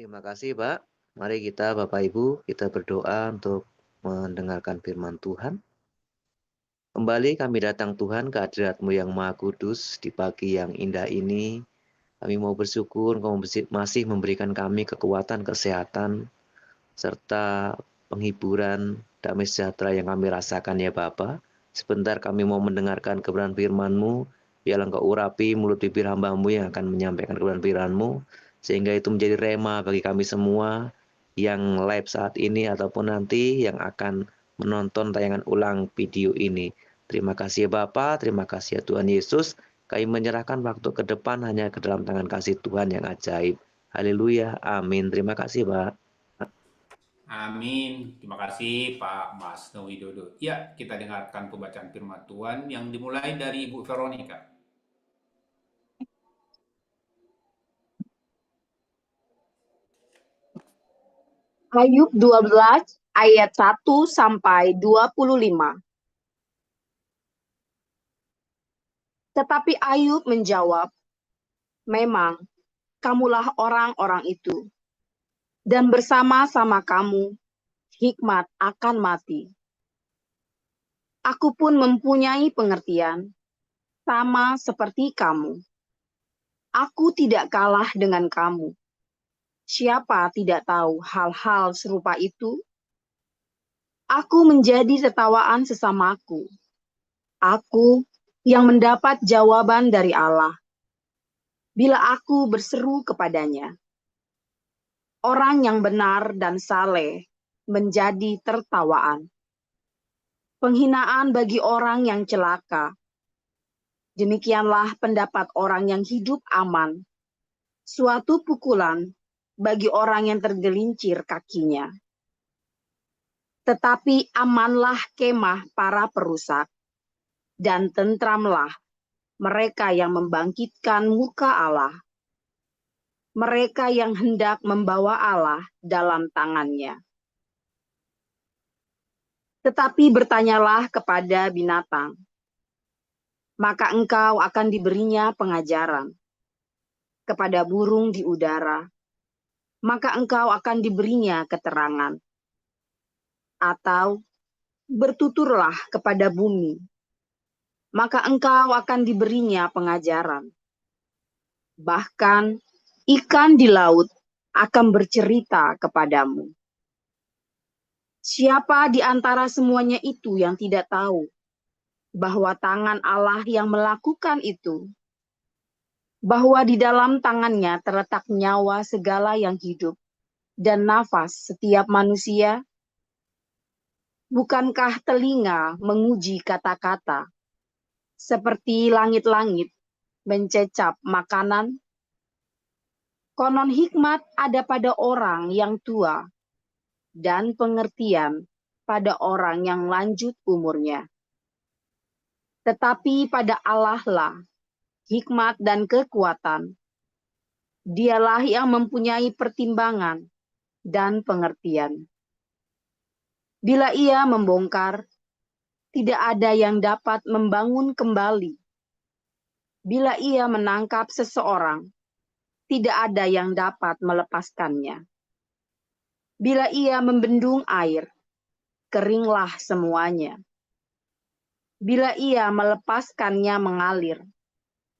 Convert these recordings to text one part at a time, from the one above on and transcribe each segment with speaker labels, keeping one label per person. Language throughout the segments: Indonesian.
Speaker 1: Terima kasih, Pak. Mari kita, Bapak Ibu, kita berdoa untuk mendengarkan firman Tuhan. Kembali kami datang Tuhan ke hadirat-Mu yang Maha Kudus di pagi yang indah ini. Kami mau bersyukur Engkau masih memberikan kami kekuatan, kesehatan, serta penghiburan, damai sejahtera yang kami rasakan ya Bapa. Sebentar kami mau mendengarkan kebenaran firman-Mu. Biarlah Engkau urapi mulut bibir hamba-Mu yang akan menyampaikan kebenaran firman-Mu. Sehingga itu menjadi rema bagi kami semua yang live saat ini ataupun nanti yang akan menonton tayangan ulang video ini. Terima kasih ya Bapa, terima kasih ya Tuhan Yesus. Kami menyerahkan waktu ke depan hanya ke dalam tangan kasih Tuhan yang ajaib. Haleluya, amin. Terima kasih Pak.
Speaker 2: Amin. Terima kasih Pak Mas Widodo. Ya, kita dengarkan pembacaan firman Tuhan yang dimulai dari Ibu Veronica.
Speaker 3: Ayub 12 ayat 1 sampai 25. Tetapi Ayub menjawab, "Memang kamulah orang-orang itu, dan bersama-sama kamu hikmat akan mati. Aku pun mempunyai pengertian, sama seperti kamu. Aku tidak kalah dengan kamu. Siapa tidak tahu hal-hal serupa itu? Aku menjadi tertawaan sesamaku. Aku yang mendapat jawaban dari Allah. Bila aku berseru kepadanya, orang yang benar dan saleh menjadi tertawaan. Penghinaan bagi orang yang celaka. Demikianlah pendapat orang yang hidup aman. Suatu pukulan bagi orang yang tergelincir kakinya. Tetapi amanlah kemah para perusak, dan tentramlah mereka yang membangkitkan muka Allah. Mereka yang hendak membawa Allah dalam tangannya. Tetapi bertanyalah kepada binatang, maka engkau akan diberinya pengajaran. Kepada burung di udara, maka engkau akan diberinya keterangan. Atau bertuturlah kepada bumi, maka engkau akan diberinya pengajaran. Bahkan ikan di laut akan bercerita kepadamu. Siapa di antara semuanya itu yang tidak tahu bahwa tangan Allah yang melakukan itu, bahwa di dalam tangannya terletak nyawa segala yang hidup dan nafas setiap manusia? Bukankah telinga menguji kata-kata, seperti langit-langit mencecap makanan? Konon hikmat ada pada orang yang tua, dan pengertian pada orang yang lanjut umurnya. Tetapi pada Allah lah hikmat dan kekuatan. Dialah yang mempunyai pertimbangan dan pengertian. Bila ia membongkar, tidak ada yang dapat membangun kembali. Bila ia menangkap seseorang, tidak ada yang dapat melepaskannya. Bila ia membendung air, keringlah semuanya. Bila ia melepaskannya mengalir,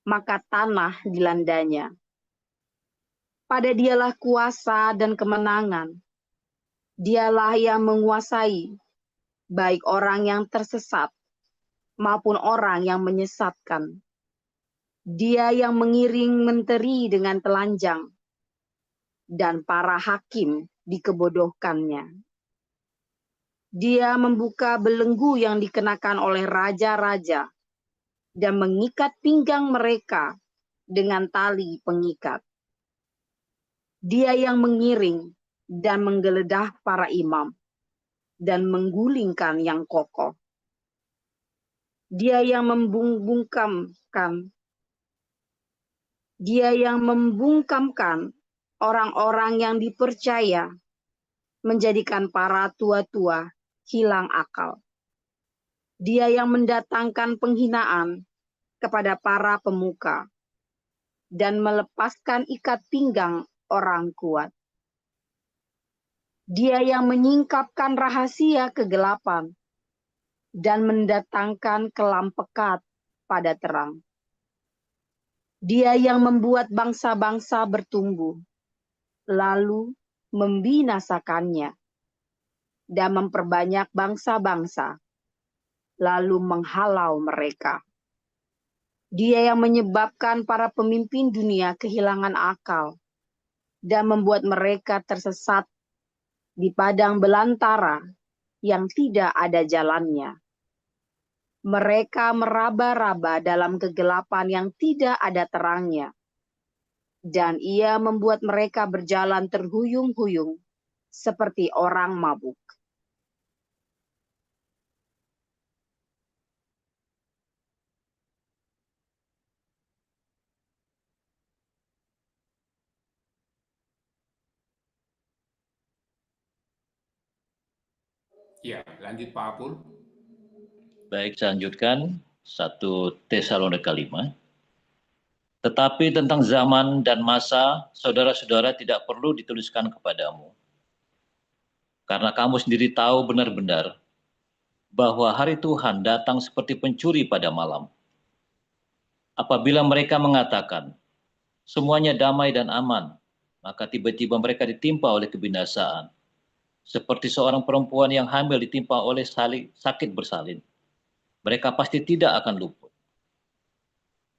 Speaker 3: maka tanah dilandanya. Pada dialah kuasa dan kemenangan. Dialah yang menguasai, baik orang yang tersesat maupun orang yang menyesatkan. Dia yang mengiring menteri dengan telanjang, dan para hakim dikebodohkannya. Dia membuka belenggu yang dikenakan oleh raja-raja, dan mengikat pinggang mereka dengan tali pengikat. Dia yang mengiring dan menggeledah para imam, dan menggulingkan yang kokoh. Dia yang membungkamkan orang-orang yang dipercaya, menjadikan para tua-tua hilang akal. Dia yang mendatangkan penghinaan kepada para pemuka, dan melepaskan ikat pinggang orang kuat. Dia yang menyingkapkan rahasia kegelapan dan mendatangkan kelam pekat pada terang. Dia yang membuat bangsa-bangsa bertumbuh, lalu membinasakannya, dan memperbanyak bangsa-bangsa, lalu menghalau mereka. Dia yang menyebabkan para pemimpin dunia kehilangan akal, dan membuat mereka tersesat di padang belantara yang tidak ada jalannya. Mereka meraba-raba dalam kegelapan yang tidak ada terangnya. Dan ia membuat mereka berjalan terhuyung-huyung seperti orang mabuk.
Speaker 2: Ya, lanjut Pak Apul.
Speaker 4: Baik, saya lanjutkan 1 Tesalonika 5. Tetapi tentang zaman dan masa, saudara-saudara tidak perlu dituliskan kepadamu. Karena kamu sendiri tahu benar-benar bahwa hari Tuhan datang seperti pencuri pada malam. Apabila mereka mengatakan, semuanya damai dan aman, maka tiba-tiba mereka ditimpa oleh kebinasaan. Seperti seorang perempuan yang hamil ditimpa oleh sakit bersalin. Mereka pasti tidak akan luput.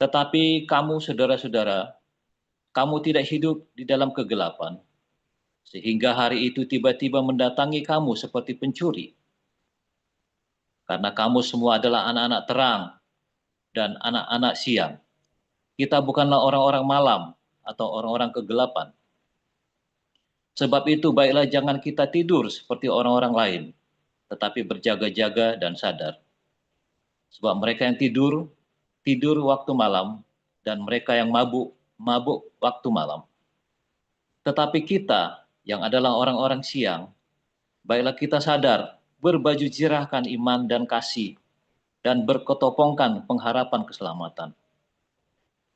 Speaker 4: Tetapi kamu, saudara-saudara, kamu tidak hidup di dalam kegelapan, sehingga hari itu tiba-tiba mendatangi kamu seperti pencuri. Karena kamu semua adalah anak-anak terang dan anak-anak siang. Kita bukanlah orang-orang malam atau orang-orang kegelapan. Sebab itu baiklah jangan kita tidur seperti orang-orang lain, tetapi berjaga-jaga dan sadar. Sebab mereka yang tidur waktu malam, dan mereka yang mabuk waktu malam. Tetapi kita yang adalah orang-orang siang, baiklah kita sadar, berbaju zirahkan iman dan kasih, dan berkotopongkan pengharapan keselamatan.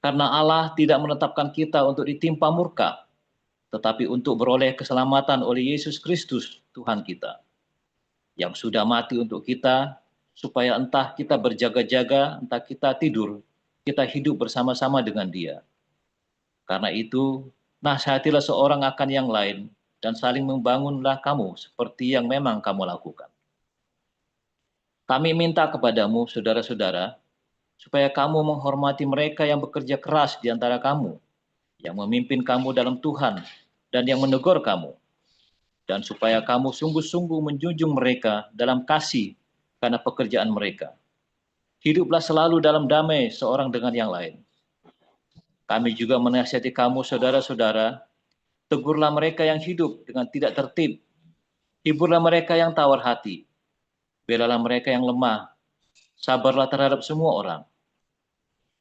Speaker 4: Karena Allah tidak menetapkan kita untuk ditimpa murka, tetapi untuk beroleh keselamatan oleh Yesus Kristus Tuhan kita, yang sudah mati untuk kita, supaya entah kita berjaga-jaga, entah kita tidur, kita hidup bersama-sama dengan Dia. Karena itu, nasihatilah seorang akan yang lain, dan saling membangunlah kamu seperti yang memang kamu lakukan. Kami minta kepadamu, saudara-saudara, supaya kamu menghormati mereka yang bekerja keras di antara kamu, yang memimpin kamu dalam Tuhan, dan yang menegur kamu, dan supaya kamu sungguh-sungguh menjunjung mereka dalam kasih karena pekerjaan mereka. Hiduplah selalu dalam damai seorang dengan yang lain. Kami juga menasihati kamu, saudara-saudara, tegurlah mereka yang hidup dengan tidak tertib, hiburlah mereka yang tawar hati, belalah mereka yang lemah, sabarlah terhadap semua orang.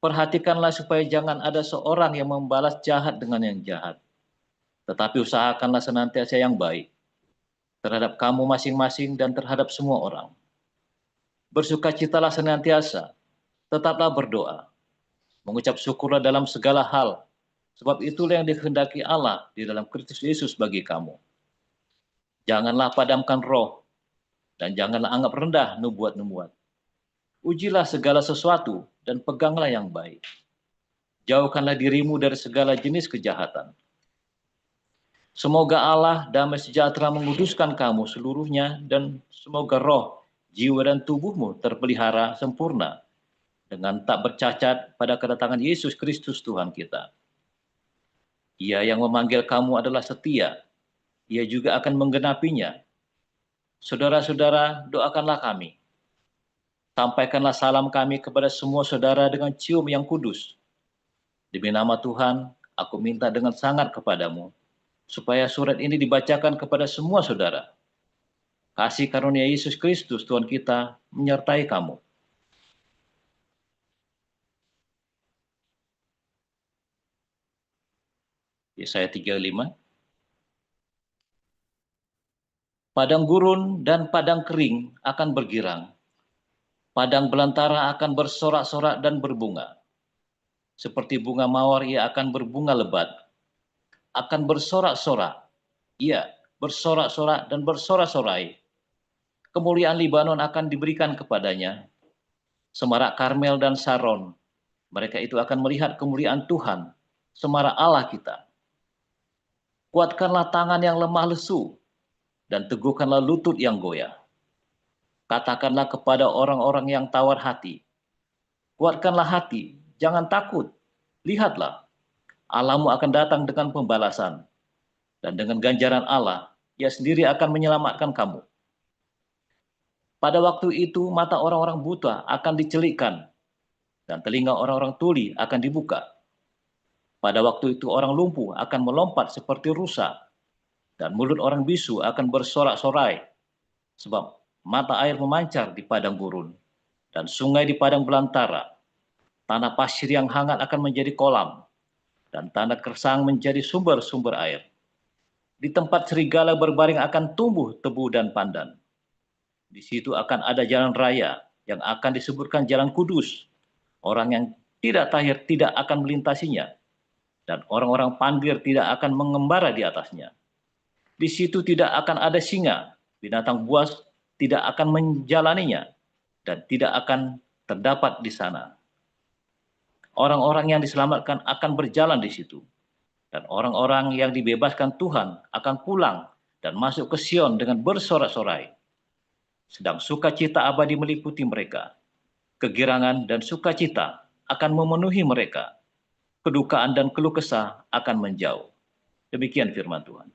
Speaker 4: Perhatikanlah supaya jangan ada seorang yang membalas jahat dengan yang jahat, tetapi usahakanlah senantiasa yang baik terhadap kamu masing-masing dan terhadap semua orang. Bersukacitalah senantiasa, tetaplah berdoa, mengucap syukurlah dalam segala hal, sebab itulah yang dikehendaki Allah di dalam Kristus Yesus bagi kamu. Janganlah padamkan roh, dan janganlah anggap rendah nubuat-nubuat. Ujilah segala sesuatu, dan peganglah yang baik. Jauhkanlah dirimu dari segala jenis kejahatan. Semoga Allah damai sejahtera menguduskan kamu seluruhnya, dan semoga roh, jiwa dan tubuhmu terpelihara sempurna dengan tak bercacat pada kedatangan Yesus Kristus Tuhan kita. Ia yang memanggil kamu adalah setia, Ia juga akan menggenapinya. Saudara-saudara, doakanlah kami. Sampaikanlah salam kami kepada semua saudara dengan cium yang kudus. Demi nama Tuhan, aku minta dengan sangat kepadamu, supaya surat ini dibacakan kepada semua saudara. Kasih karunia Yesus Kristus Tuhan kita menyertai kamu. Yesaya 35. Padang gurun dan padang kering akan bergirang. Padang belantara akan bersorak-sorak dan berbunga. Seperti bunga mawar ia akan berbunga lebat. Akan bersorak-sorak. Ia bersorak-sorak dan bersorak-sorai. Kemuliaan Libanon akan diberikan kepadanya, semarak Karmel dan Saron. Mereka itu akan melihat kemuliaan Tuhan, semarak Allah kita. Kuatkanlah tangan yang lemah lesu, dan teguhkanlah lutut yang goyah. Katakanlah kepada orang-orang yang tawar hati, kuatkanlah hati, jangan takut. Lihatlah, Allahmu akan datang dengan pembalasan, dan dengan ganjaran Allah, Ia sendiri akan menyelamatkan kamu. Pada waktu itu, mata orang-orang buta akan dicelikkan, dan telinga orang-orang tuli akan dibuka. Pada waktu itu, orang lumpuh akan melompat seperti rusa, dan mulut orang bisu akan bersorak-sorai, sebab mata air memancar di padang gurun, dan sungai di padang belantara. Tanah pasir yang hangat akan menjadi kolam, dan tanah kersang menjadi sumber-sumber air. Di tempat serigala berbaring akan tumbuh tebu dan pandan. Di situ akan ada jalan raya yang akan disebutkan jalan kudus. Orang yang tidak tahir tidak akan melintasinya, dan orang-orang pandir tidak akan mengembara di atasnya. Di situ tidak akan ada singa, binatang buas tidak akan menjalaninya, dan tidak akan terdapat di sana. Orang-orang yang diselamatkan akan berjalan di situ, dan orang-orang yang dibebaskan Tuhan akan pulang dan masuk ke Sion dengan bersorak-sorai. Sedang sukacita abadi meliputi mereka. Kegirangan dan sukacita akan memenuhi mereka. Kedukaan dan keluh kesah akan menjauh. Demikian firman Tuhan.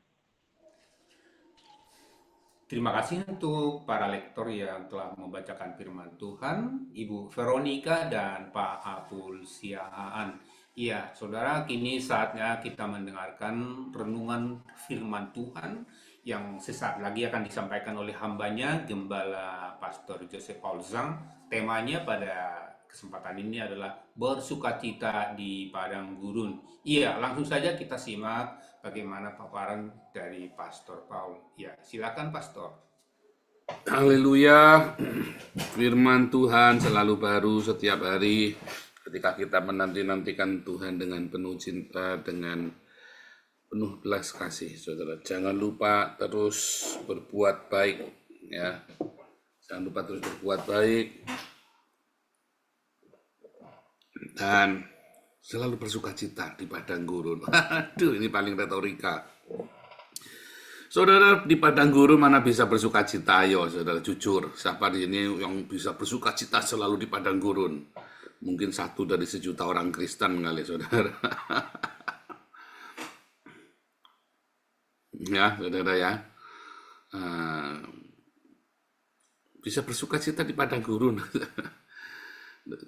Speaker 2: Terima kasih untuk para lektor yang telah membacakan firman Tuhan, Ibu Veronica dan Pak Apul Siahaan. Iya, saudara, kini saatnya kita mendengarkan renungan firman Tuhan yang sesaat lagi akan disampaikan oleh hambanya, Gembala Pastor Joseph Paul Zhang. Temanya pada kesempatan ini adalah bersukacita di padang gurun. Iya, langsung saja kita simak bagaimana paparan dari Pastor Paul. Ya, silakan Pastor.
Speaker 5: Haleluya. Firman Tuhan selalu baru setiap hari ketika kita menanti-nantikan Tuhan dengan penuh cinta, dengan penuh belas kasih, saudara. Jangan lupa terus berbuat baik, ya. Jangan lupa terus berbuat baik dan selalu bersukacita di padang gurun. Aduh, ini paling retorika. Saudara, di padang gurun mana bisa bersukacita? Ayo, saudara, jujur. Siapa di sini yang bisa bersukacita selalu di padang gurun? Mungkin 1 dari 1 juta orang Kristen kali, saudara. Ya, saudara ya. Bisa bersukacita di padang gurun.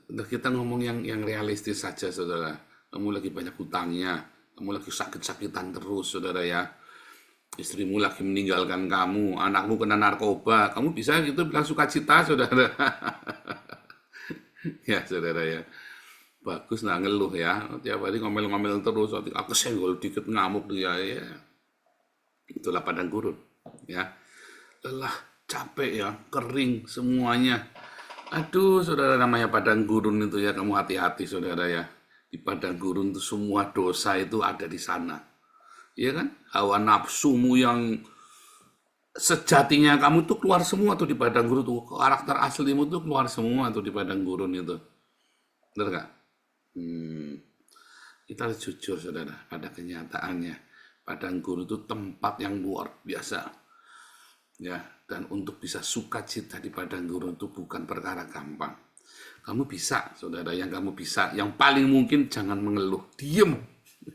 Speaker 5: Kita ngomong yang realistis saja, saudara. Kamu lagi banyak hutangnya, kamu lagi sakit-sakitan terus, saudara ya. Istrimu lagi meninggalkan kamu, anakmu kena narkoba, kamu bisa gitu bilang sukacita, saudara. Ya, saudara ya. Bagus nah ngeluh ya. Tiap hari ngomel-ngomel terus, aku senggol dikit ngamuk dia ya. Itulah padang gurun, ya. Lelah, capek ya, kering semuanya. Aduh, saudara, namanya padang gurun itu ya, kamu hati-hati, saudara ya. Di padang gurun itu semua dosa itu ada di sana. Iya kan? Hawa nafsumu yang sejatinya kamu tuh keluar semua tuh di padang gurun tuh. Karakter aslimu tuh keluar semua tuh di padang gurun itu. Benar nggak? Kita harus jujur, saudara, pada kenyataannya. Padang gurun itu tempat yang luar biasa. Ya, dan untuk bisa sukacita di padang gurun itu bukan perkara gampang. Kamu bisa, saudara, yang kamu bisa. Yang paling mungkin jangan mengeluh, diem.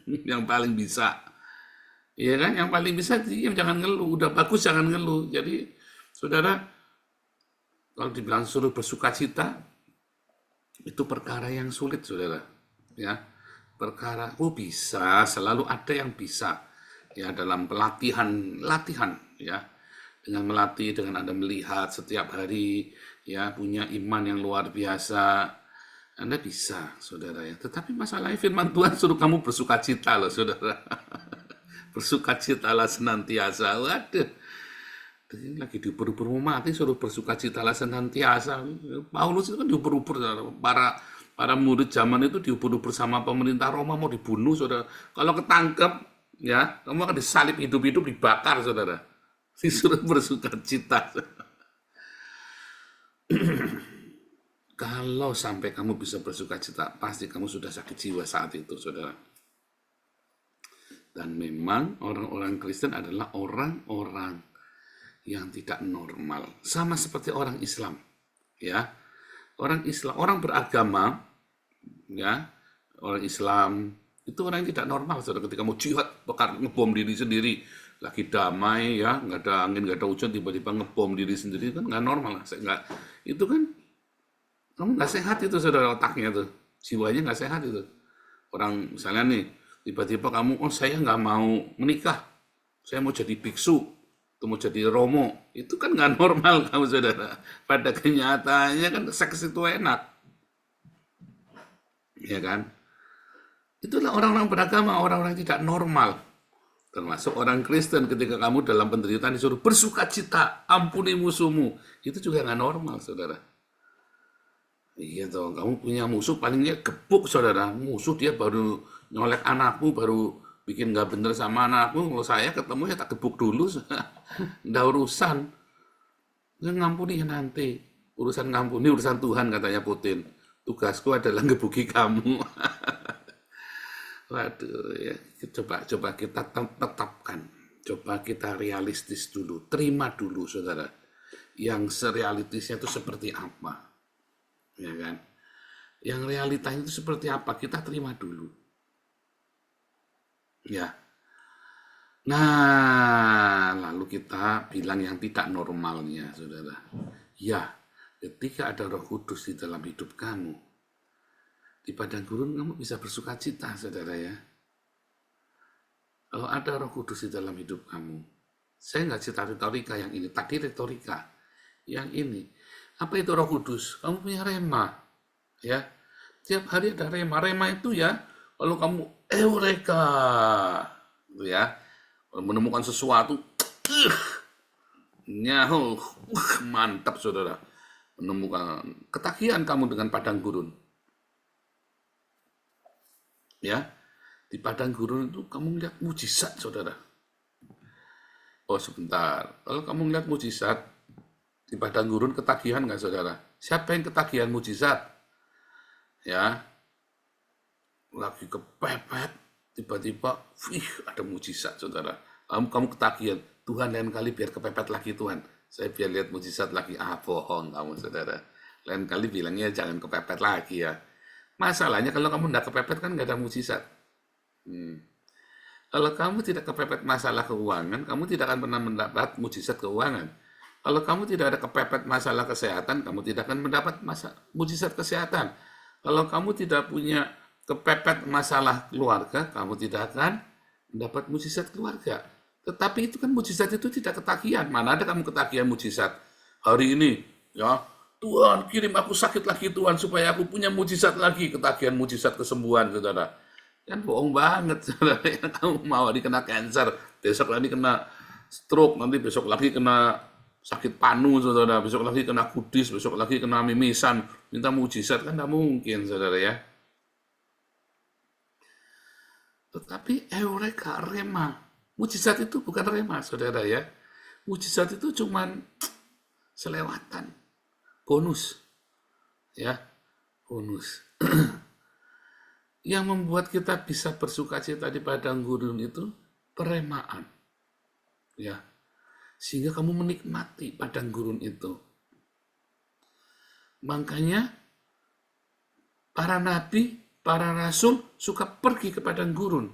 Speaker 5: Yang paling bisa. Iya kan, yang paling bisa diem, jangan ngeluh. Udah bagus jangan ngeluh. Jadi, saudara, kalau dibilang suruh bersukacita, itu perkara yang sulit, saudara. Ya, perkara, bisa, selalu ada yang bisa. Ya, dalam latihan, ya. Dengan melatih, dengan Anda melihat setiap hari, ya, punya iman yang luar biasa, Anda bisa, saudara ya. Tetapi masalahnya firman Tuhan suruh kamu bersukacita loh, saudara. Bersukacitalah senantiasa. Waduh, ini lagi diuber-uber mau mati, suruh bersukacitalah senantiasa. Paulus itu kan diuber-uber, para murid zaman itu diuber-uber sama pemerintah Roma, mau dibunuh, saudara. Kalau ketangkep, ya, kamu akan disalib hidup-hidup, dibakar, saudara. Disuruh bersuka cita. Kalau sampai kamu bisa bersuka cita, pasti kamu sudah sakit jiwa saat itu, saudara. Dan memang orang-orang Kristen adalah orang-orang yang tidak normal. Sama seperti orang Islam. Ya, orang Islam, orang beragama, ya, orang Islam itu orang yang tidak normal, saudara. Ketika mau jihad, bakar ngebom diri sendiri, lagi damai, ya, nggak ada angin, nggak ada hujan, tiba-tiba ngebom diri sendiri, kan nggak normal. Itu kan kamu nggak sehat itu, saudara, otaknya tuh, jiwanya nggak sehat itu. Orang misalnya nih, tiba-tiba kamu, oh saya nggak mau menikah, saya mau jadi biksu, itu mau jadi romo, itu kan nggak normal kamu, saudara. Pada kenyataannya kan seks itu enak, ya kan? Itulah orang-orang beragama, orang-orang yang tidak normal. Termasuk orang Kristen, ketika kamu dalam penderitaan disuruh bersuka cita, ampuni musuhmu, itu juga nggak normal, saudara. Iya toh, kamu punya musuh palingnya gebuk, saudara. Musuh dia baru nyolek anakmu, baru bikin nggak bener sama anakmu. Kalau saya ketemu ya tak gebuk dulu, nggak urusan. Nggak ngampuni ya nanti. Urusan ngampuni, urusan Tuhan, katanya Putin. Tugasku adalah ngebuki kamu. Waduh, ya. Coba kita tetapkan. Coba kita realistis dulu. Terima dulu, saudara. Yang serealistisnya itu seperti apa. Ya kan? Yang realitanya itu seperti apa, kita terima dulu. Ya. Nah, lalu kita bilang yang tidak normalnya, saudara. Ya, ketika ada Roh Kudus di dalam hidup kamu, di padang gurun kamu bisa bersuka cita, saudara ya. Kalau ada Roh Kudus di dalam hidup kamu, saya nggak cerita retorika yang ini, tadi retorika. Yang ini, apa itu Roh Kudus? Kamu punya rema, ya. Tiap hari ada rema. Rema itu ya, kalau kamu eureka, gitu ya, kalau menemukan sesuatu, nyahu, mantap, saudara. Menemukan ketagihan kamu dengan padang gurun, ya. Di padang gurun itu kamu melihat mujizat, saudara. Oh sebentar, kalau kamu melihat mujizat di padang gurun, ketagihan nggak, saudara? Siapa yang ketagihan mujizat? Ya, lagi kepepet, tiba-tiba, ada mujizat, saudara. Kamu ketagihan, Tuhan lain kali biar kepepet lagi, Tuhan. Saya biar lihat mujizat lagi. Bohong kamu, saudara. Lain kali bilangnya jangan kepepet lagi ya. Masalahnya kalau kamu nggak kepepet kan nggak ada mujizat. Kalau kamu tidak kepepet masalah keuangan, kamu tidak akan pernah mendapat mujizat keuangan. Kalau kamu tidak ada kepepet masalah kesehatan, kamu tidak akan mendapat mujizat kesehatan. Kalau kamu tidak punya kepepet masalah keluarga, kamu tidak akan mendapat mujizat keluarga. Tetapi itu kan mujizat itu tidak ketagihan. Mana ada kamu ketagihan mujizat? Hari ini, ya Tuhan kirim aku sakit lagi, Tuhan, supaya aku punya mujizat lagi, ketagihan mujizat kesembuhan, saudara. Kan bohong banget, saudara. Kamu mau dikena cancer, besok lagi kena stroke, nanti besok lagi kena sakit panu, saudara, besok lagi kena kudis, besok lagi kena mimisan, minta mujizat, kan tidak mungkin, saudara ya. Tetapi eureka, rema, mujizat itu bukan rema, saudara ya. Mujizat itu cuman selewatan, bonus, ya, bonus. Yang membuat kita bisa bersuka cita di padang gurun itu peremaan, ya. Sehingga kamu menikmati padang gurun itu. Makanya para nabi, para rasul suka pergi ke padang gurun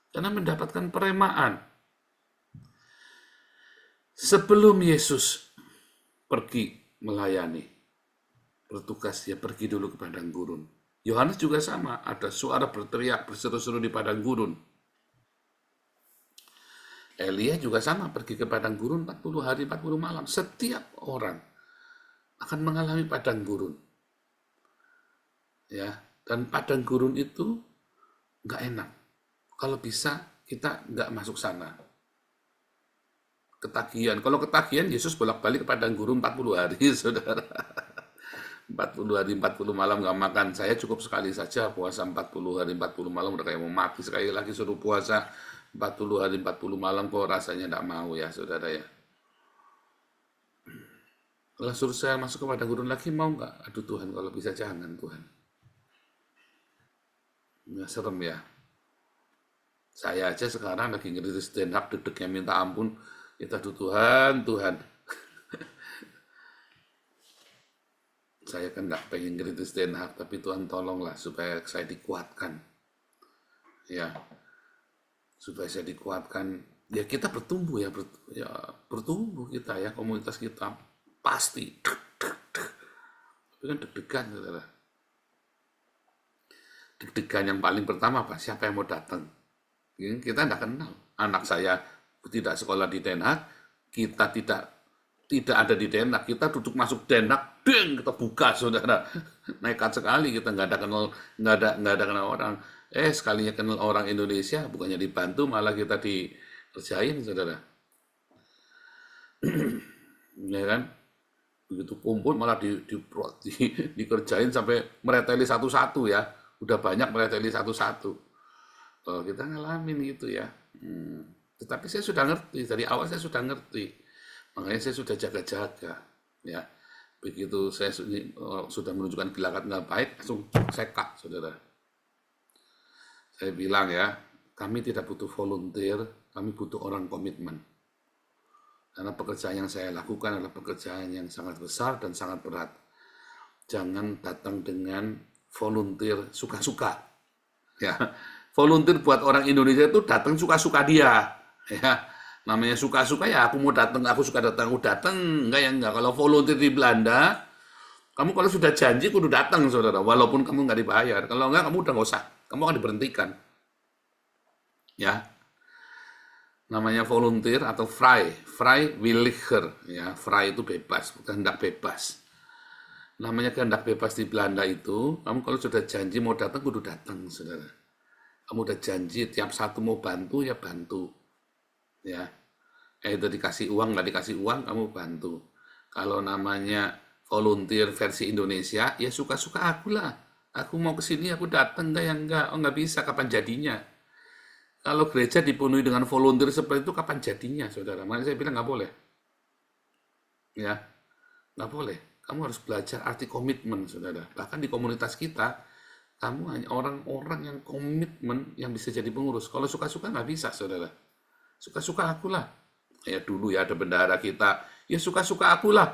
Speaker 5: karena mendapatkan peremaan. Sebelum Yesus pergi melayani, bertugas, dia pergi dulu ke padang gurun. Yohanes juga sama, ada suara berteriak, berseru-seru di padang gurun. Elia juga sama, pergi ke padang gurun 40 hari 40 malam. Setiap orang akan mengalami padang gurun. Ya, dan padang gurun itu nggak enak. Kalau bisa kita nggak masuk sana. Ketagihan. Kalau ketagihan, Yesus bolak-balik ke padang gurun 40 hari, saudara. 40 hari 40 malam nggak makan. Saya cukup sekali saja puasa 40 hari 40 malam, udah kayak mau mati. Sekali lagi suruh puasa 40 hari 40 malam kok rasanya tidak mau ya saudara ya. Kalau suruh saya masuk ke padang gurun lagi mau nggak? Aduh Tuhan, kalau bisa jangan Tuhan. Nggak serem ya. Saya aja sekarang lagi ngeritis stand up, deg-degnya minta ampun. Kita tuh Tuhan, Tuhan. Saya kan nggak pengen ngeritis stand up, tapi Tuhan tolonglah supaya saya dikuatkan. Ya, supaya saya dikuatkan. Ya kita bertumbuh ya, bertumbuh kita ya, komunitas kita. Pasti. Tapi kan deg-degan, saudara. Deg-degan yang paling pertama apa? Siapa yang mau datang? Kita tidak kenal. Anak saya tidak sekolah di Den Haag, kita tidak ada di Den Haag, kita duduk masuk Den Haag, ding, kita buka, saudara. Nekat sekali, kita nggak ada kenal orang. Sekalinya kenal orang Indonesia, bukannya dibantu, malah kita dikerjain, saudara. Ya kan? Begitu kumpul malah dikerjain sampai mereteli satu-satu ya. Udah banyak mereteli satu-satu. Kita ngalamin gitu ya. Tetapi saya sudah ngerti, dari awal saya sudah ngerti. Makanya saya sudah jaga-jaga. Ya. Begitu saya sudah menunjukkan gelagat nggak baik, langsung saya cut, saudara. Saya bilang ya, kami tidak butuh volunteer, kami butuh orang komitmen. Karena pekerjaan yang saya lakukan adalah pekerjaan yang sangat besar dan sangat berat. Jangan datang dengan volunteer suka-suka. Ya, volunteer buat orang Indonesia itu datang suka-suka dia. Ya, namanya suka-suka ya aku mau datang, aku suka datang, aku datang. Enggak ya enggak. Kalau volunteer di Belanda, kamu kalau sudah janji kudu datang, saudara. Walaupun kamu nggak dibayar. Kalau enggak, kamu udah nggak usah. Kamu akan diberhentikan. Ya. Namanya volunteer atau vrijwilliger, ya, vrij itu bebas, kehendak bebas. Namanya kehendak bebas di Belanda itu, kamu kalau sudah janji mau datang, kudu datang, saudara. Kamu udah janji tiap satu mau bantu, ya bantu. Ya, itu dikasih uang, nggak dikasih uang, kamu bantu. Kalau namanya volunteer versi Indonesia, ya suka-suka aku lah. Aku mau ke sini, aku datang, enggak, nggak bisa, kapan jadinya? Kalau gereja dipenuhi dengan volunteer seperti itu, kapan jadinya, saudara? Makanya saya bilang nggak boleh. Ya, nggak boleh. Kamu harus belajar arti komitmen, saudara. Bahkan di komunitas kita, kamu hanya orang-orang yang komitmen yang bisa jadi pengurus. Kalau suka-suka nggak bisa, saudara. Suka-suka akulah. Ya dulu ya ada bendahara kita, ya suka-suka akulah.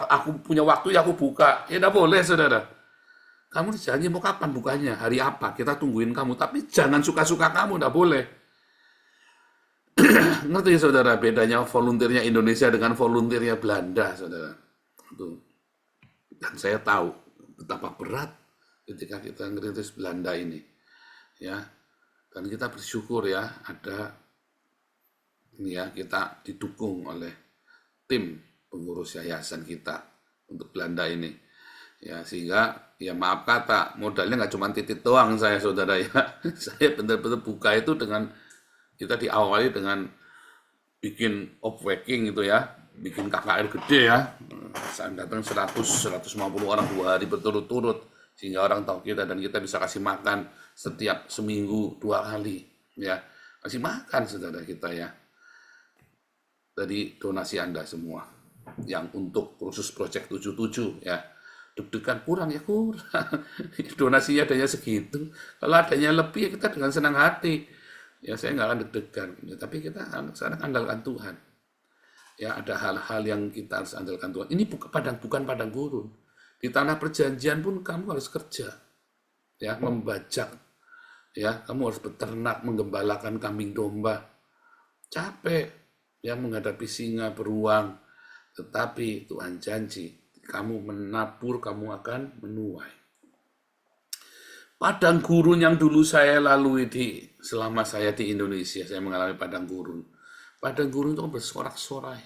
Speaker 5: Aku punya waktu ya aku buka. Ya nggak boleh, saudara. Kamu janji mau kapan bukanya, hari apa, kita tungguin kamu. Tapi jangan suka-suka kamu, nggak boleh. Ngerti saudara bedanya volunteernya Indonesia dengan volunteernya Belanda, saudara. Dan saya tahu betapa berat ketika kita ngerintis Belanda ini. Ya, dan kita bersyukur ya ada ini ya, kita didukung oleh tim pengurus yayasan kita untuk Belanda ini. Ya, sehingga ya maaf kata, modalnya nggak cuma titik doang saya, saudara ya. Saya benar-benar buka itu dengan, kita diawali dengan bikin opwaking gitu ya, bikin KKR gede ya. Saya datang 100-150 orang 2 hari berturut-turut, sehingga orang tahu kita dan kita bisa kasih makan setiap seminggu 2 kali. Ya, kasih makan saudara kita ya. Dari donasi Anda semua, yang untuk khusus Project 77 ya. Deg-degan kurang ya kurang, donasinya adanya segitu, kalau adanya lebih ya kita dengan senang hati, ya saya nggak akan deg-degan, ya, tapi kita sekarang andalkan Tuhan, ya ada hal-hal yang kita harus andalkan Tuhan. Ini bukan padang gurun, di tanah perjanjian pun kamu harus kerja, ya membajak, ya kamu harus beternak, menggembalakan kambing domba, capek, ya menghadapi singa beruang, tetapi Tuhan janji, kamu menabur, kamu akan menuai. Padang gurun yang dulu saya lalui selama saya di Indonesia, saya mengalami padang gurun. Padang gurun itu bersorak-sorai,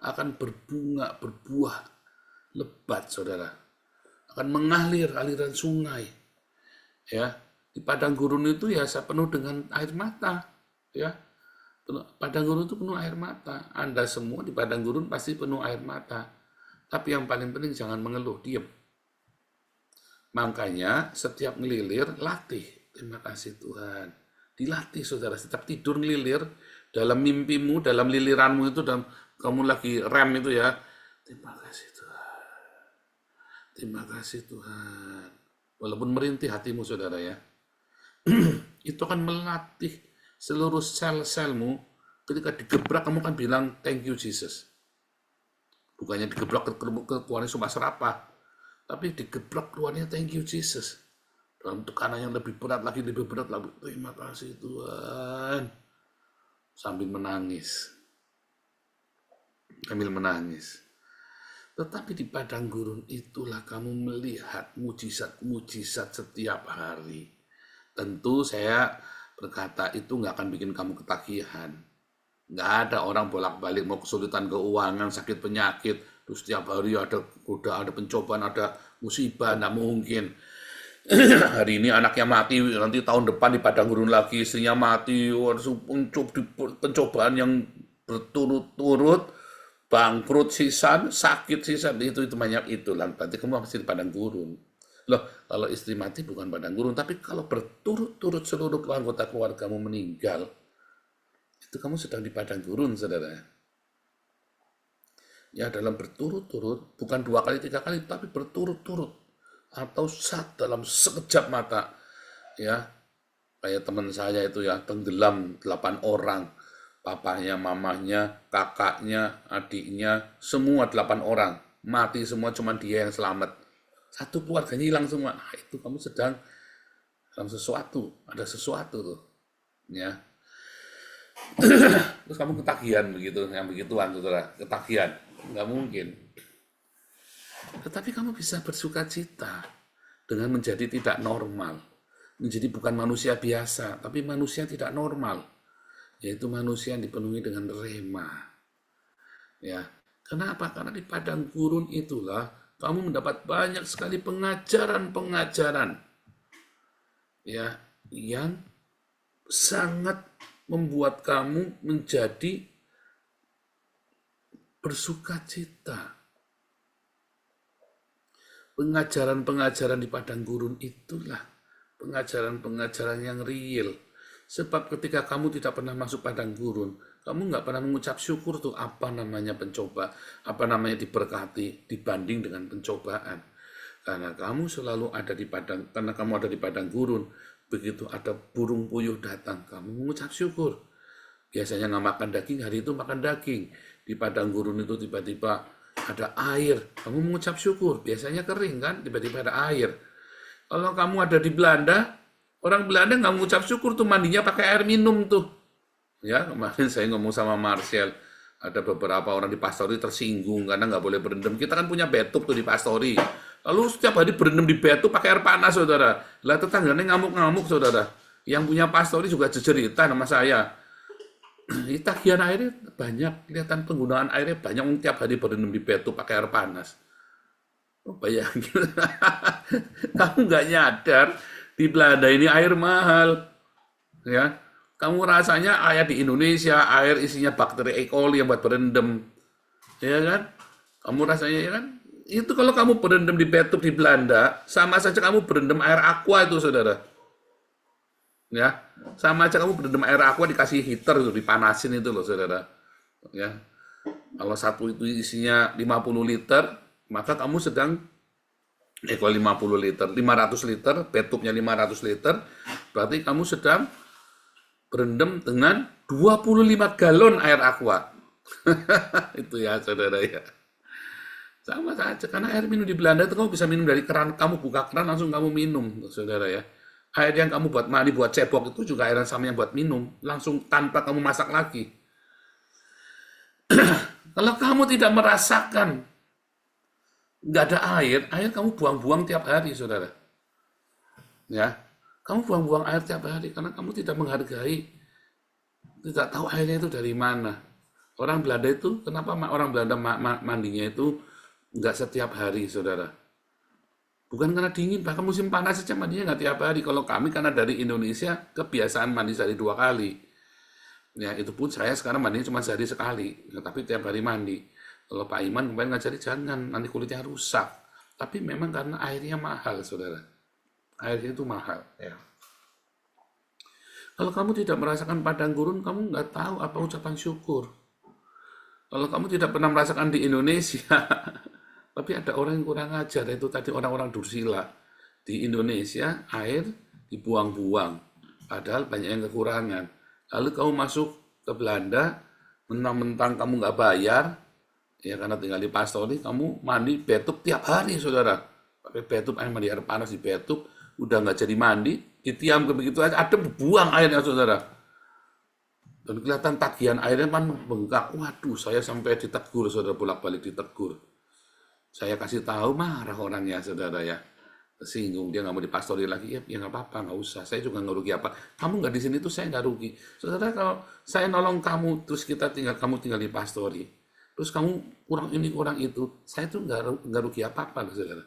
Speaker 5: akan berbunga, berbuah, lebat, saudara. Akan mengalir aliran sungai. Ya, di padang gurun itu ya saya penuh dengan air mata. Ya, padang gurun itu penuh air mata. Anda semua di padang gurun pasti penuh air mata. Tapi yang paling penting jangan mengeluh, diam. Makanya setiap ngelilir, latih. Terima kasih Tuhan. Dilatih saudara, setiap tidur ngelilir, dalam mimpimu, dalam liliranmu itu, dan kamu lagi rem itu ya, terima kasih Tuhan, terima kasih Tuhan. Walaupun merintih hatimu saudara ya, itu akan melatih seluruh sel-selmu. Ketika digebrak kamu kan bilang thank you Jesus. Bukannya digebrak keluarnya cuma serapah, tapi digebrak keluarnya thank you Jesus. Dalam tekanan yang lebih berat lagi, terima kasih Tuhan. Sambil menangis. Tetapi di padang gurun itulah kamu melihat mujizat-mujizat setiap hari. Tentu saya berkata itu nggak akan bikin kamu ketagihan. Nggak ada orang bolak-balik mau kesulitan keuangan, sakit penyakit, terus setiap hari ada godaan, ada pencobaan, ada musibah, nggak mungkin. Hari ini anaknya mati, nanti tahun depan di padang gurun lagi istrinya mati, pencobaan yang berturut-turut, bangkrut sisan, sakit sisan, itu banyak itu lah. Nanti kamu pasti di padang gurun. Loh, kalau istri mati bukan padang gurun, tapi kalau berturut-turut seluruh anggota keluargamu meninggal, itu kamu sedang di padang gurun, saudara. Ya, dalam berturut-turut, bukan 2 kali, 3 kali, tapi berturut-turut. Atau dalam sekejap mata, ya, kayak teman saya itu ya, tenggelam 8 orang, papanya, mamanya, kakaknya, adiknya, semua 8 orang, mati semua, cuma dia yang selamat. Satu keluarganya hilang semua. Itu kamu sedang dalam sesuatu, ada sesuatu tuh, ya. Terus kamu ketagihan begitu, yang begituan, saudara, ketagihan, nggak mungkin. Tetapi kamu bisa bersuka cita dengan menjadi tidak normal. Menjadi bukan manusia biasa, tapi manusia tidak normal. Yaitu manusia yang dipenuhi dengan rema. Ya, kenapa? Karena di padang gurun itulah kamu mendapat banyak sekali pengajaran-pengajaran. Ya, yang sangat membuat kamu menjadi bersuka cita. Pengajaran-pengajaran di padang gurun itulah pengajaran-pengajaran yang real. Sebab ketika kamu tidak pernah masuk padang gurun, kamu nggak pernah mengucap syukur tuh apa namanya pencoba, apa namanya diberkati dibanding dengan pencobaan. Karena kamu selalu ada di padang, karena kamu ada di padang gurun, begitu ada burung puyuh datang, kamu mengucap syukur. Biasanya nggak makan daging, hari itu makan daging. Di padang gurun itu tiba-tiba ada air, kamu mengucap syukur. Biasanya kering kan, tiba-tiba ada air. Kalau kamu ada di Belanda, orang Belanda nggak mengucap syukur tuh, mandinya pakai air minum tuh. Ya, kemarin saya ngomong sama Marcel, ada beberapa orang di Pastori tersinggung karena nggak boleh berendam. Kita kan punya bathtub tuh di Pastori. Lalu setiap hari berendam di bathtub pakai air panas, saudara. Lah tetangganya ngamuk-ngamuk, saudara. Yang punya Pastori juga jejerita sama saya. Tagihan airnya banyak, kelihatan penggunaan airnya banyak, tiap hari berendam di bathtub pakai air panas. Oh, bayangin, kamu nggak nyadar di Belanda ini air mahal, ya. Kamu rasanya air di Indonesia air isinya bakteri E. coli yang buat berendam, ya kan? Kamu rasanya ya kan? Itu kalau kamu berendam di bathtub di Belanda, sama saja kamu berendam air aqua itu, saudara. Ya, sama aja kamu berendam air aqua dikasih heater itu, dipanasin itu loh, saudara. Ya, kalau satu itu isinya 50 liter, maka kamu sedang kalau 50 liter, 500 liter, bathtubnya 500 liter, berarti kamu sedang berendam dengan 25 galon air aqua. Itu ya, saudara ya. Sama saja, karena air minum di Belanda itu kamu bisa minum dari keran, kamu buka keran langsung kamu minum, saudara ya. Air yang kamu buat mandi, buat cebok itu juga air yang sama yang buat minum, langsung tanpa kamu masak lagi. Kalau kamu tidak merasakan nggak ada air kamu buang-buang tiap hari, saudara. Ya, kamu buang-buang air tiap hari karena kamu tidak menghargai, tidak tahu airnya itu dari mana. Orang Belanda itu, kenapa orang Belanda mandinya itu nggak setiap hari, saudara? Bukan karena dingin, bahkan musim panas saja mandinya nggak tiap hari. Kalau kami karena dari Indonesia, kebiasaan mandi sehari 2 kali. Ya, itu pun saya sekarang mandinya cuma sehari sekali, tapi tiap hari mandi. Kalau Pak Iman kemarin ngajari jangan, nanti kulitnya rusak. Tapi memang karena airnya mahal, saudara. Airnya itu mahal. Ya. Kalau kamu tidak merasakan padang gurun, kamu nggak tahu apa ucapan syukur. Kalau kamu tidak pernah merasakan di Indonesia, tapi ada orang yang kurang ajar, itu tadi orang-orang Dursila. Di Indonesia, air dibuang-buang, padahal banyak yang kekurangan. Lalu kamu masuk ke Belanda, mentang-mentang kamu nggak bayar, ya karena tinggal di pastori, kamu mandi bathtub tiap hari, saudara. Pakai bathtub, mandi air panas di bathtub, udah nggak jadi mandi, ditiam ke begitu aja, ada buang airnya, saudara. Dan kelihatan tagihan airnya kan bengkak. Waduh, saya sampai ditegur, saudara, bolak-balik ditegur. Saya kasih tahu, marah orangnya, saudara ya. Tersinggung, dia nggak mau dipastori lagi. Ya nggak apa-apa, nggak usah. Saya juga nggak rugi apa. Kamu nggak di sini tuh saya nggak rugi. Saudara, kalau saya nolong kamu, terus kamu tinggal di pastori. Terus kamu kurang ini, kurang itu. Saya tuh nggak rugi apa-apa, loh, saudara.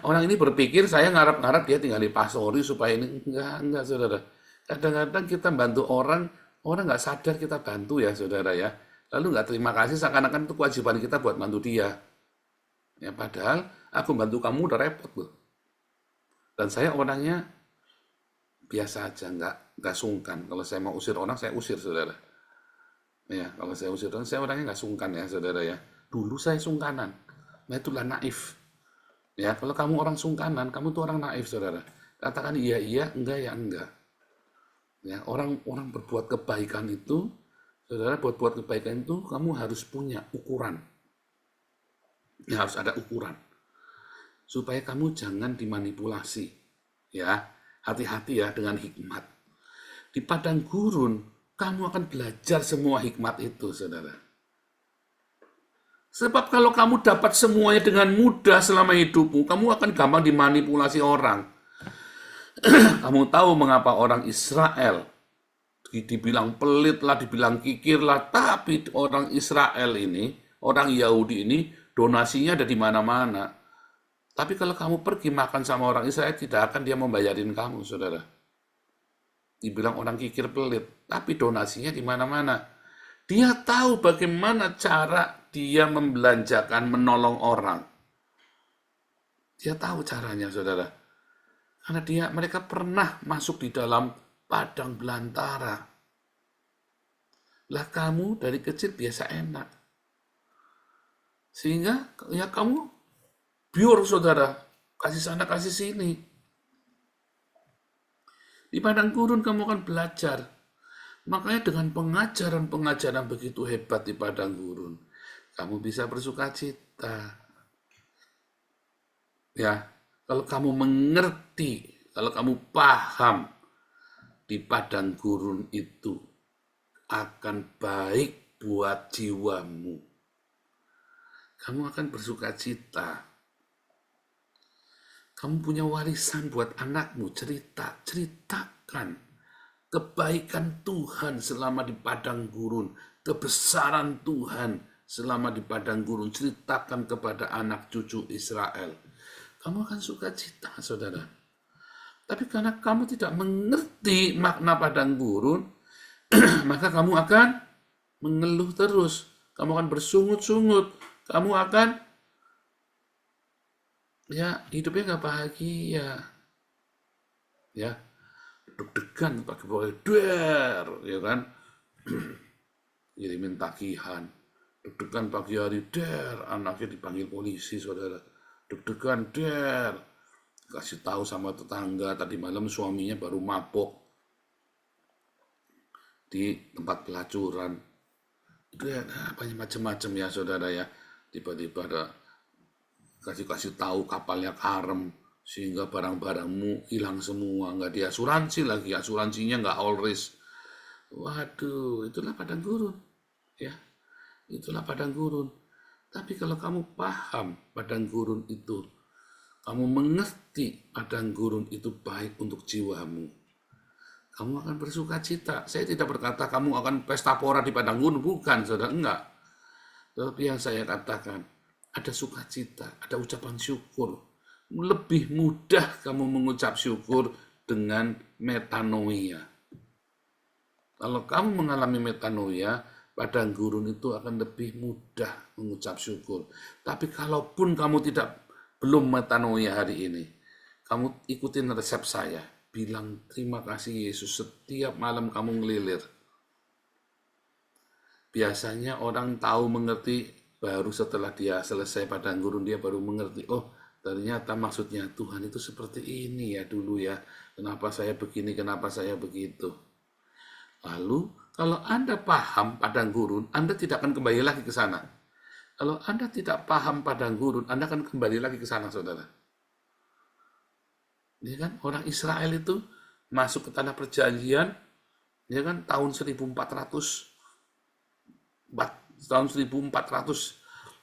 Speaker 5: Orang ini berpikir saya ngarap-ngarap dia tinggal di pastori supaya ini. Enggak, saudara. Kadang-kadang kita bantu orang nggak sadar kita bantu ya, saudara ya. Lalu nggak terima kasih, seakan-akan itu kewajiban kita buat bantu dia. Ya, padahal aku bantu kamu udah repot loh. Dan saya orangnya biasa aja, nggak sungkan. Kalau saya mau usir orang, saya usir, saudara. Ya, kalau saya usir orang, saya orangnya nggak sungkan ya, saudara ya. Dulu saya sungkanan. Nah, itulah naif. Ya, kalau kamu orang sungkanan, kamu tuh orang naif, saudara. Katakan iya, enggak ya enggak. Ya, orang berbuat kebaikan itu, saudara, buat kebaikan itu kamu harus punya ukuran. Ya, harus ada ukuran. Supaya kamu jangan dimanipulasi. Ya, hati-hati ya dengan hikmat. Di padang gurun, kamu akan belajar semua hikmat itu, saudara. Sebab kalau kamu dapat semuanya dengan mudah selama hidupmu, kamu akan gampang dimanipulasi orang. Kamu tahu mengapa orang Israel dibilang pelit lah, dibilang kikir lah, tapi orang Israel ini, orang Yahudi ini, donasinya ada di mana-mana. Tapi kalau kamu pergi makan sama orang Israel, tidak akan dia membayarin kamu, saudara. Dibilang orang kikir pelit, tapi donasinya di mana-mana. Dia tahu bagaimana cara dia membelanjakan, menolong orang. Dia tahu caranya, saudara. Karena mereka pernah masuk di dalam padang belantara. Lah kamu dari kecil biasa enak. Sehingga ya kamu biur, saudara. Kasih sana, kasih sini. Di padang gurun kamu akan belajar. Makanya dengan pengajaran-pengajaran begitu hebat di padang gurun, kamu bisa bersukacita. Ya, kalau kamu mengerti, kalau kamu paham, di padang gurun itu akan baik buat jiwamu. Kamu akan bersukacita. Kamu punya warisan buat anakmu, ceritakan kebaikan Tuhan selama di padang gurun, kebesaran Tuhan selama di padang gurun, ceritakan kepada anak cucu Israel. Kamu akan sukacita, saudara. Tapi karena kamu tidak mengerti makna padang gurun, maka kamu akan mengeluh terus. Kamu akan bersungut-sungut. Kamu akan, ya, hidupnya nggak bahagia. Ya, deg-degan pakai der, ya kan? Kirimin tagihan. Deg-degan pagi hari der, anaknya dipanggil polisi, saudara. Deg-degan der, kasih tahu sama tetangga tadi malam suaminya baru mabok di tempat pelacuran. Der, banyak macam-macam ya, saudara ya. Tiba-tiba ada kasih tahu kapalnya karem sehingga barang-barangmu hilang semua, nggak diasuransi lagi, asuransinya nggak all risk. Waduh, itulah padang gurun, ya. Itulah padang gurun. Tapi kalau kamu paham padang gurun itu, kamu mengerti padang gurun itu baik untuk jiwamu, kamu akan bersukacita. Saya tidak berkata kamu akan pesta pora di padang gurun, bukan, saudara, enggak. Tapi yang saya katakan, ada sukacita, ada ucapan syukur. Lebih mudah kamu mengucap syukur dengan metanoia. Kalau kamu mengalami metanoia, padang gurun itu akan lebih mudah mengucap syukur. Tapi kalaupun kamu belum metanoia hari ini, kamu ikutin resep saya. bilang terima kasih Yesus setiap malam kamu ngelilir. Biasanya orang tahu mengerti baru setelah dia selesai padang gurun dia baru mengerti, oh ternyata maksudnya Tuhan itu seperti ini ya dulu ya. Kenapa saya begini, kenapa saya begitu. Lalu kalau Anda paham padang gurun, Anda tidak akan kembali lagi ke sana. Kalau Anda tidak paham padang gurun, Anda akan kembali lagi ke sana, saudara. Ya kan? Orang Israel itu masuk ke tanah perjanjian, ya kan, tahun 1400,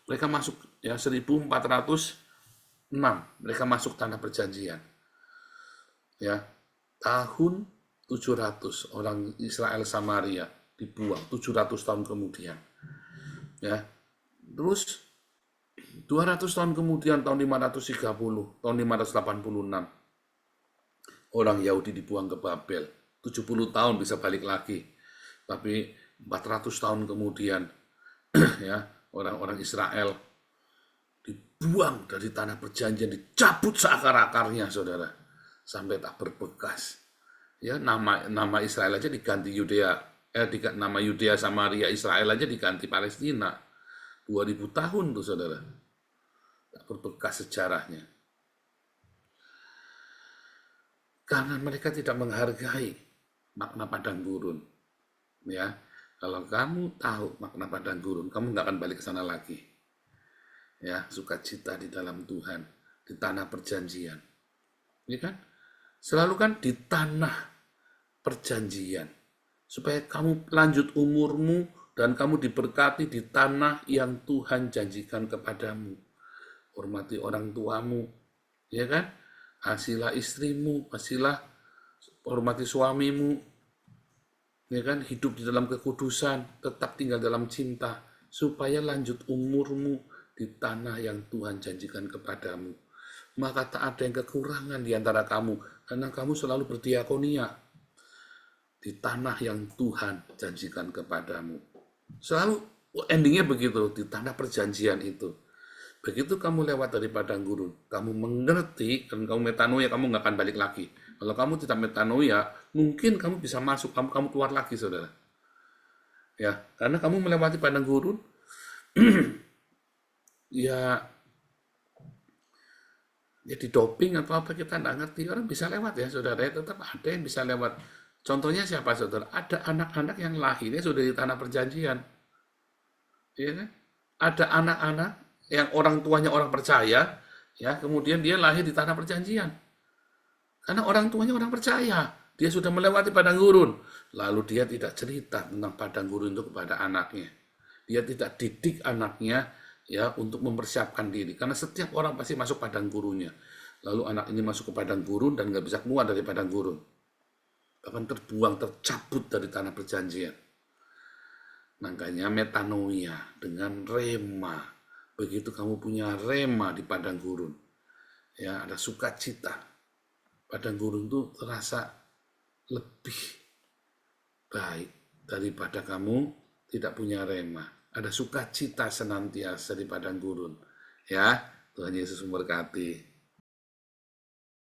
Speaker 5: mereka masuk ya 1406 mereka masuk tanah perjanjian. Ya, tahun 700 orang Israel Samaria dibuang 700 tahun kemudian. Ya. Terus 200 tahun kemudian tahun 530, tahun 586 orang Yahudi dibuang ke Babel. 70 tahun bisa balik lagi. Tapi 400 tahun kemudian ya, orang-orang Israel dibuang dari tanah perjanjian, dicabut seakar-akarnya, saudara, sampai tak berbekas. Ya, nama Israel aja diganti Yudea, nama Yudea Samaria Israel aja diganti Palestina. 2000 tahun tuh, saudara, tak berbekas sejarahnya. Karena mereka tidak menghargai makna padang gurun. Ya, kalau kamu tahu makna padang gurun, kamu nggak akan balik ke sana lagi. Ya, sukacita di dalam Tuhan, di tanah perjanjian. Ya kan? Selalu kan di tanah perjanjian. Supaya kamu lanjut umurmu dan kamu diberkati di tanah yang Tuhan janjikan kepadamu. Hormati orang tuamu. Ya kan? Asilah istrimu, hormati suamimu, ya kan, hidup di dalam kekudusan, tetap tinggal dalam cinta, supaya lanjut umurmu di tanah yang Tuhan janjikan kepadamu. Maka tak ada yang kekurangan di antara kamu, karena kamu selalu berdiakonia di tanah yang Tuhan janjikan kepadamu. Selalu endingnya begitu, di tanah perjanjian itu. Begitu kamu lewat dari padang gurun, kamu mengerti, dan kamu metanoia, kamu nggak akan balik lagi. Kalau kamu tidak metanoia, mungkin kamu bisa masuk, kamu keluar lagi, saudara. Ya, karena kamu melewati padang gurun, ya didoping atau apa kita nggak ngerti. Orang bisa lewat ya, saudara. Tetap ada yang bisa lewat. Contohnya siapa, saudara? Ada anak-anak yang lahirnya sudah di tanah perjanjian. Ya kan? Ada anak-anak yang orang tuanya orang percaya, ya, kemudian dia lahir di tanah perjanjian. Karena orang tuanya orang percaya, dia sudah melewati padang gurun. Lalu dia tidak cerita tentang padang gurun itu kepada anaknya. Dia tidak didik anaknya ya untuk mempersiapkan diri. Karena setiap orang pasti masuk padang gurunnya. Lalu anak ini masuk ke padang gurun dan nggak bisa keluar dari padang gurun. Bahkan terbuang, tercabut dari tanah perjanjian. Makanya metanoia dengan rema. Begitu kamu punya rema di padang gurun, ya ada sukacita. Padang gurun itu terasa lebih baik daripada kamu tidak punya rema. Ada sukacita senantiasa di padang gurun. Ya, Tuhan Yesus memberkati.